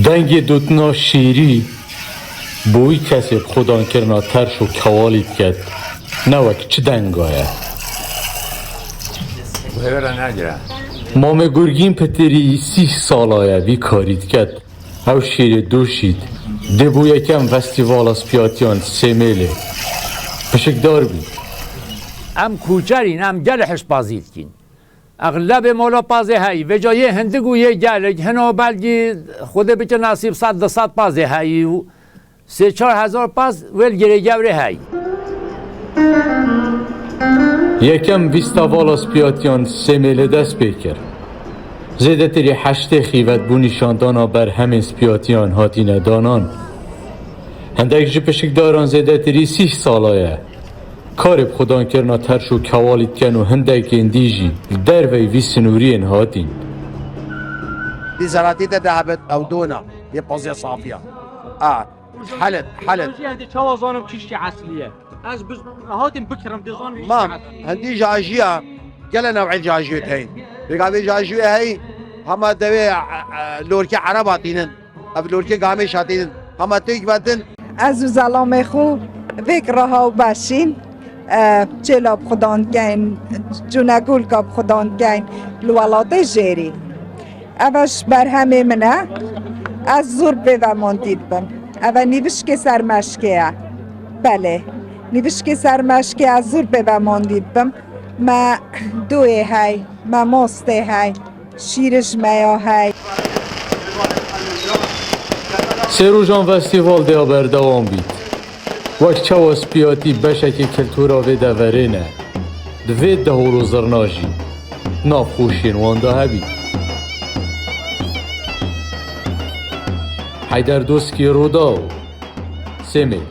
دنگ دوتنا شیری بوی کسی خودان کرنا ترش و کوالید کرد نوک چه دنگ آیا مام گرگین پتری 30 سال آیا وی کارید کرد او شیر دوشید ده بو یکم فستیوال اسپیاتیان سمیله پشکدار بید ام کوچرین ام گل حشبازید کین اغلب مولا پازه هایی و جای هندگو یه گل هنو بلگی خوده بچه نصیب 100 پازه هایی و 3-4 هزار پاز ول گره گوره هایی یکم ویستاوال اسپیاتیان سمیله دست بکر زیده تری 8 خیوت بو نشاندانا بر همین سپیاتیان هاتین دانان هندک جی پشکداران زیده تری 30 سالایه کارب خودان کرنا ترش و کوالید کن و هندک اندیجی در وی سنورین هاتین دي زراتيتا ذهبت او دونا هي بوزيه صافيه حلت هندي توازنم كيشتي عسليه از بز هاتم بكرم ديزان مام هندي جاجيه قال نوع الجاجيه هي بقى جاجيه هي هم دوي لوركي عرباتين اب لوركي قامي شاتين هم تيك بدن از زلام خو فکرها و باشین چلاب خدان کن جونگول کاب خدان کن لولات جری اوش بر همه منه از زور بماندید بم او نیوش که سرمشکه بله نیوش که سرمشکه از زور بماندید بم ما دوی های ما ماسته های شیرش میا های سه روزان فستیوال دیا بر دوام بید وقت چه اسپیاتی بشک کلتورا و دورینه دوید ده هولو زرناجی نافخوشین وانده هبید حیدر دوسکی روداو سمی